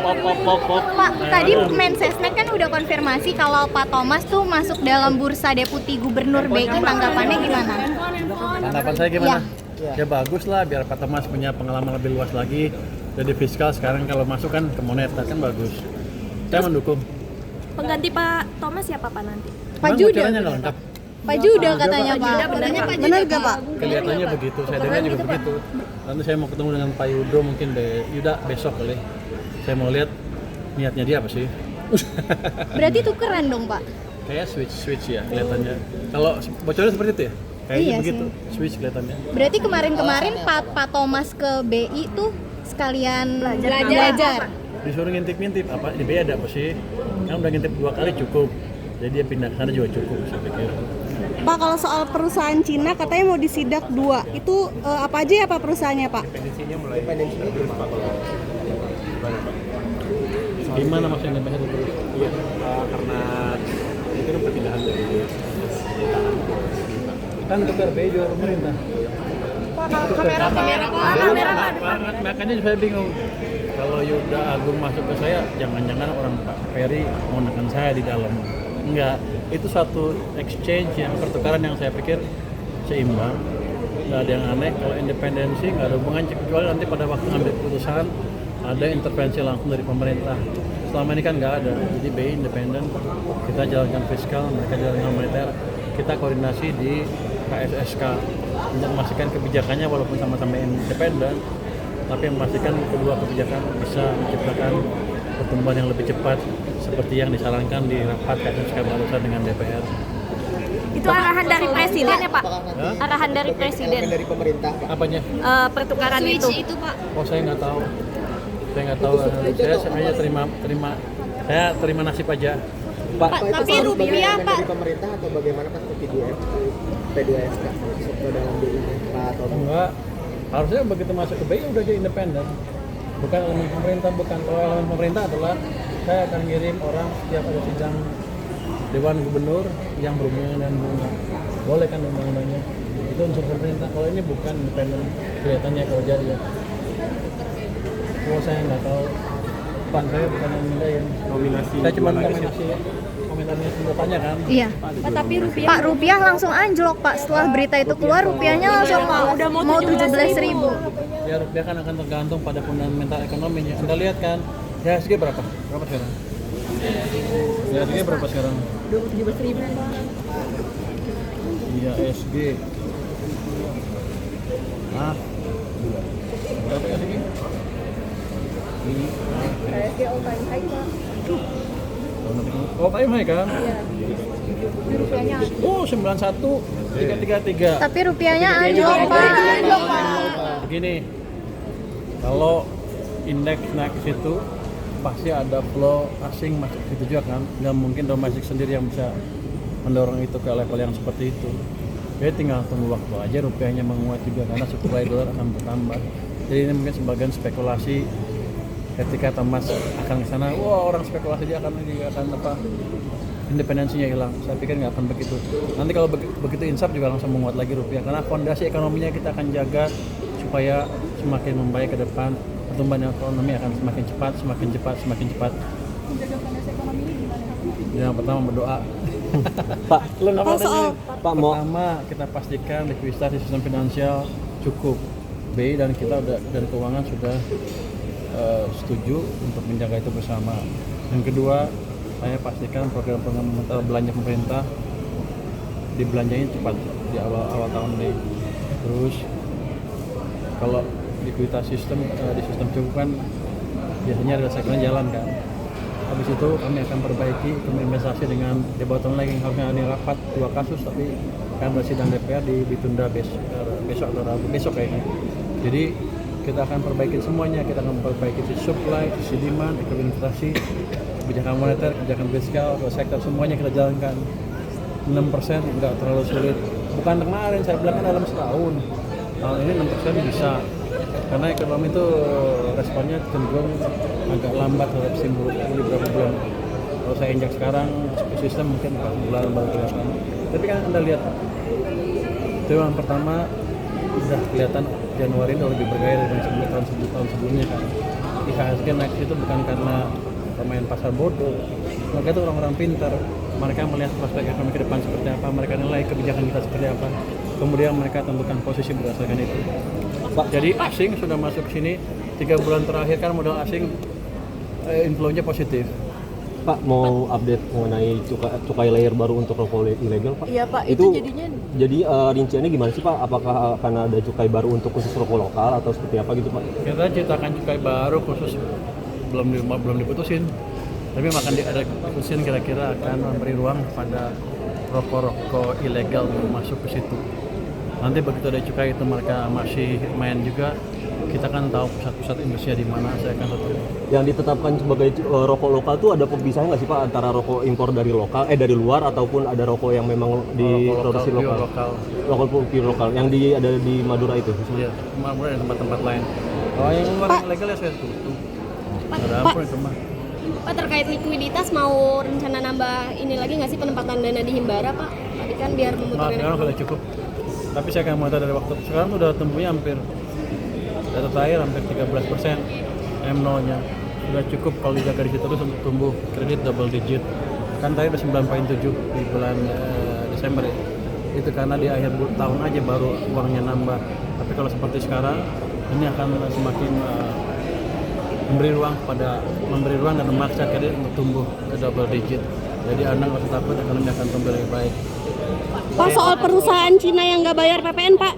Pak, tadi Mensesnek kan udah konfirmasi kalau Pak Thomas tuh masuk dalam bursa deputi gubernur BI, tanggapannya gimana? Tanggapan saya gimana? Ya. Ya bagus lah, biar Pak Thomas punya pengalaman lebih luas lagi. Jadi fiskal sekarang kalau masuk kan ke moneter kan bagus. Saya mendukung. Pengganti Pak Thomas siapa Pak nanti? Pak Cuman Juda. bocorannya nggak lengkap. Pak Juda katanya Pak. Katanya Pak Juda. Benar gak Pak? Kelihatannya begitu, saya dengar juga begitu. Nanti saya mau ketemu dengan Pak Yudo mungkin Yuda besok kali. Saya mau lihat niatnya dia apa sih. Berarti tukeran dong Pak? Kayak switch ya kelihatannya. Kalau bocornya seperti itu ya? Kayaknya Iya begitu, sih. switch kelihatannya. Berarti kemarin Pak Thomas ke BI tuh sekalian belajar. Disuruh ngintip-ngintip, apa di BI ada apa sih? Kan udah ngintip 2 kali cukup. Jadi dia pindah ke sana juga cukup, saya pikir. Pak, kalau soal perusahaan Cina katanya mau disidak 2, itu apa aja ya Pak perusahaannya Pak? Gimana maksudnya independen terus? Iya, karena itu kan perpindahan dari Kan tukar BI juga pemerintah. Makanya saya bingung. Kalau Yuda Agung masuk ke saya, jangan-jangan orang Pak Ferry mau nekan saya di dalam. Enggak, itu satu exchange yang pertukaran yang saya pikir seimbang. Nggak ada yang aneh. Kalau independensi nggak ada hubungan, kecuali nanti pada waktu ngambil keputusan ada intervensi langsung dari pemerintah. Selama ini kan nggak ada. Jadi BI independen, kita jalankan fiskal, mereka jalankan moneter, kita koordinasi di KSSK untuk memastikan kebijakannya walaupun sama-sama independen, tapi memastikan kedua kebijakan bisa menciptakan pertumbuhan yang lebih cepat seperti yang disarankan di rapat KSSK barusan dengan DPR. Itu arahan dari presiden ya Pak? Hah? Arahan dari presiden. dari pemerintah, Pak. Apanya? Pertukaran itu. Pak. Oh saya nggak tahu. Saya nggak tahu. Saya sebenarnya terima nasib aja. Pak, tapi rupiah, Pak. dari pemerintah atau bagaimana Pak P2SK masuk ke dalam BI Pak atau Enggak. Harusnya begitu masuk ke BI udah jadi independen. Bukan elemen pemerintah, bukan. Kalau elemen pemerintah adalah saya akan ngirim orang setiap ada sidang Dewan Gubernur yang berhubungan dengan bunga. Boleh kan undang-undangnya? Itu unsur pemerintah. Kalau ini bukan independen, kelihatannya kalau jadi ya. Kalau saya nggak tahu, Pak saya bukan yang mindahin. nominasi? Saya cuma nominasi ya. Komentarnya sudah tanya kan? Iya. Pak, rupiah langsung anjlok Pak. Setelah berita itu keluar, rupiahnya langsung udah mau 17.000. Ya rupiah kan akan tergantung pada fundamental ekonominya. Anda lihat kan, IHSG berapa? Berapa sekarang? IHSG berapa sekarang? 17.000. IHSG. Ah, berapa IHSG? IHSG all time high Pak. Oh, time high kan? Rupiahnya Oh, 91 333. Tapi rupiahnya anjlok Pak. Begini, kalau indeks naik ke situ pasti ada flow asing masuk ke situ juga kan, nggak mungkin domestik sendiri yang bisa mendorong itu ke level yang seperti itu. Jadi tinggal tunggu waktu aja rupiahnya menguat juga karena supply dolar akan bertambah. Jadi ini mungkin sebagian spekulasi ketika Thomas akan ke sana, wah orang spekulasi dia akan independensinya hilang. Saya pikir nggak akan begitu. Nanti kalau begitu insaf juga langsung menguat lagi rupiah karena fondasi ekonominya kita akan jaga supaya semakin membaik ke depan. Pertumbuhan ekonomi akan semakin cepat. menjaga fondasi ekonomi ini gimana? Yang pertama berdoa. Pak, Lo nggak Pak, soal Pak mau Pertama kita pastikan likuiditas di sistem finansial cukup. BI dan kita dari keuangan sudah setuju untuk menjaga itu bersama. Yang kedua, saya pastikan program-program belanja pemerintah dibelanjain cepat di awal tahun ini. Terus kalau likuiditas sistem di sistem cukup kan biasanya ada segmen jalan kan. Habis itu kami akan perbaiki investasi dengan di bottom line yang harusnya ada rapat 2 kasus tapi kan sidang DPR ditunda besok atau Rabu besok kayaknya. Jadi kita akan perbaiki semuanya, kita akan perbaiki sisi supply, sisi demand, ekonomi investasi, kebijakan moneter, kebijakan fiskal, sektor semuanya kita jalankan. 6% nggak terlalu sulit. Bukan kemarin saya bilang kan dalam setahun. Tahun ini 6% bisa. Karena ekonomi itu responnya cenderung agak lambat terhadap stimulus beberapa bulan. Kalau saya injak sekarang sistem mungkin 4 bulan baru kelihatan. Tapi kan Anda lihat triwulan pertama sudah kelihatan Januari ini lebih bergairah dibanding tahun sebelumnya kan. IHSG naik itu bukan karena pemain pasar bodoh. Mereka itu orang-orang pintar. Mereka melihat prospek ekonomi ke depan seperti apa, mereka nilai kebijakan kita seperti apa. Kemudian mereka tentukan posisi berdasarkan itu. Jadi asing sudah masuk ke sini 3 bulan terakhir kan modal asing inflow-nya positif. Pak, mau update mengenai cukai layer baru untuk rokok ilegal, Pak? Iya Pak, itu jadinya jadi rinciannya gimana sih, Pak? Apakah akan ada cukai baru untuk khusus rokok lokal atau seperti apa gitu, Pak? Kita ciptakan cukai baru khusus belum diputusin. Tapi akan ada putusin kira-kira akan memberi ruang pada rokok-rokok ilegal masuk ke situ. Nanti begitu ada cukai itu mereka masih main juga. Kita kan tahu pusat-pusat industri di mana, saya akan satu. Yang ditetapkan sebagai rokok lokal tuh ada pemisahnya nggak sih, Pak, antara rokok impor dari dari luar ataupun ada rokok yang memang diproduksi lokal? Lokal pure lokal yang ada di Madura itu. Iya, Madura dan tempat-tempat lain. Kalau yang luar yang legal ya saya tutup. Ada ampun itu mah. Pak, terkait likuiditas mau rencana nambah ini lagi nggak sih penempatan dana di Himbara, Pak? Tadi kan biar membutuhkan Sekarang sudah cukup. Tapi saya akan monitor dari waktu sekarang udah tumbuhnya hampir data terakhir hampir 13% M0-nya. Sudah cukup kalau dijaga di situ terus untuk tumbuh kredit double digit. Kan tadi udah 9,7 di bulan Desember ya. Itu karena di akhir tahun aja baru uangnya nambah. Tapi kalau seperti sekarang ini akan semakin memberi ruang dan memaksa kredit untuk tumbuh ke double digit. Jadi Anda nggak usah takut, ekonomi akan tumbuh lebih baik. Pak, soal perusahaan Cina yang nggak bayar PPN, Pak?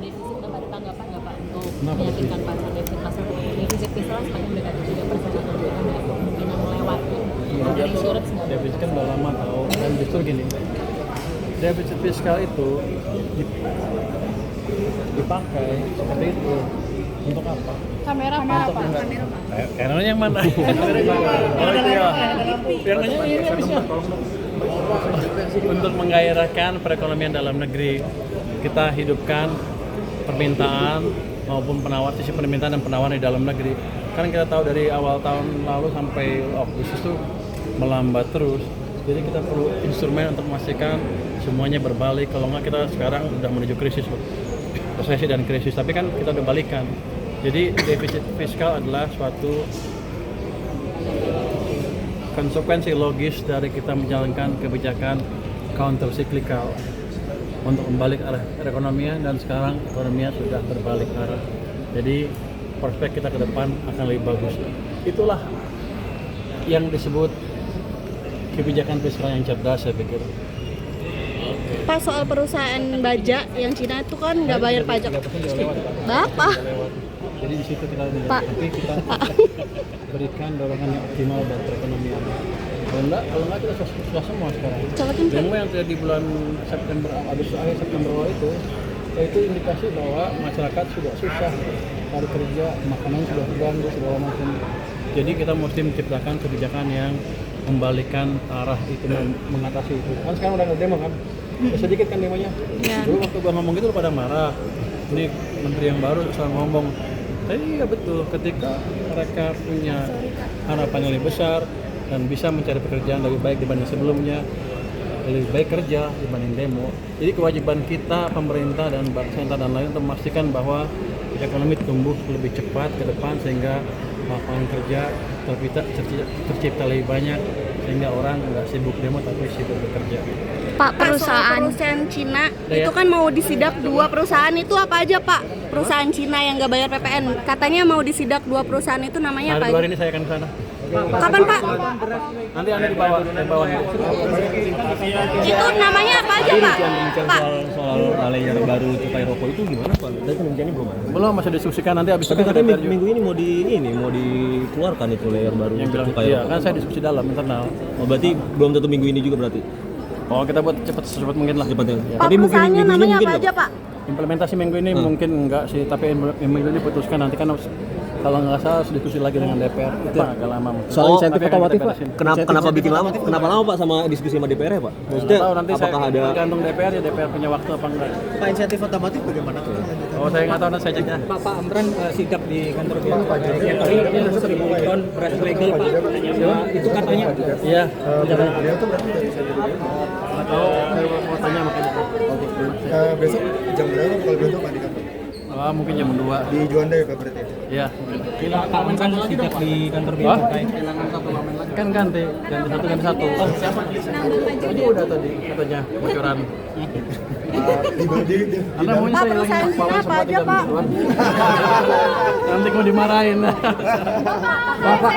Kenapa begitu? Defisit kan udah lama tahu, dan justru gini, defisit fiskal itu dipakai seperti itu untuk apa? kamera Pak. Kameranya yang mana? Kameranya ini habisnya untuk menggairahkan perekonomian dalam negeri. Kita hidupkan permintaan maupun sisi permintaan dan penawaran di dalam negeri. Kan kita tahu dari awal tahun lalu sampai Agustus itu melambat terus. Jadi kita perlu instrumen untuk memastikan semuanya berbalik. Kalau nggak kita sekarang udah menuju krisis, resesi dan krisis. Tapi kan kita udah balikan. Jadi defisit fiskal adalah suatu konsekuensi logis dari kita menjalankan kebijakan counter cyclical untuk membalik arah perekonomian, dan sekarang ekonominya sudah berbalik arah. Jadi prospek kita ke depan akan lebih bagus. Itulah yang disebut kebijakan fiskal yang cerdas, saya pikir. Pak, soal perusahaan baja yang Cina itu kan nggak bayar pajak. Bapak? Jadi di situ kita Pak. tapi kita berikan dorongan yang optimal buat perekonomian. Kalau enggak kita susah semua sekarang. Demo yang terjadi di bulan September, akhir September itu indikasi bahwa masyarakat sudah susah cari kerja, makanan sudah terganggu segala macam. Jadi kita mesti menciptakan kebijakan yang membalikkan arah itu, mengatasi itu. Kan sekarang udah ada demo kan? Sedikit kan demonya. Dulu waktu gua ngomong gitu pada marah. Ini menteri yang baru selalu ngomong. Tapi iya betul, ketika mereka punya harapan yang lebih besar dan bisa mencari pekerjaan lebih baik dibanding sebelumnya, lebih baik kerja dibanding demo. Jadi kewajiban kita, pemerintah dan bank sentral dan lain untuk memastikan bahwa ekonomi tumbuh lebih cepat ke depan sehingga lapangan kerja tercipta lebih banyak, sehingga orang nggak sibuk demo tapi sibuk bekerja. Pak, perusahaan Cina itu kan mau disidak 2 perusahaan, itu apa aja, Pak? Perusahaan Cina yang nggak bayar PPN, katanya mau disidak 2 perusahaan, itu namanya apa? Hari ini saya akan ke sana. Kapan, Pak? Nanti Anda dibawa. Itu namanya apa aja, Pak? Pak, soal layer baru cukai rokok itu gimana, Pak? Tadi rinciannya belum ada. Belum, masih diskusikan nanti habis Tapi itu katanya DPR juga. minggu ini mau dikeluarkan itu layer baru Yang untuk bilang cukai iya, rokok. kan saya diskusi dalam internal. Oh, berarti belum tentu minggu ini juga berarti. Oh, kita buat secepat mungkin lah. Cepatnya. Ya. Pak, Tapi mungkin perusahaannya minggu ini namanya mungkin apa nggak, aja, Pak? Pak? Implementasi minggu ini mungkin enggak sih, tapi minggu ini putuskan nanti kan kalau nggak salah harus diskusi lagi dengan DPR. Itu yang agak lama. Soal insentif tapi akan otomotif, kita Pak. beresin. Kenapa bikin lama? Kenapa lama, Pak, sama diskusi sama DPR ya, Pak? Maksudnya Nggak tahu, nanti apakah saya ada tergantung DPR ya, DPR punya waktu apa enggak. Pak, insentif otomotif bagaimana tuh? Oh, saya nggak tahu, nanti saya cek. Pak Amran sidak di kantor biasa pajak yang kali ini 1.000 ton beras legal, Pak. Nah, itu katanya Iya. Dia tuh berarti dari saya dulu. Atau mau tanya makanya. Besok jam berapa kalau bentuk Pak di kantor? Mungkin jam 2. Di Juanda ya Pak berarti? Ya, Kapan kan sidak di kantor bea Hah? cukai? kan ganti satu. Itu udah tadi katanya bocoran. Anda maunya Pak, saya perusahaan hilangin Cina apa aja, Pak? Nanti mau dimarahin. Bapak,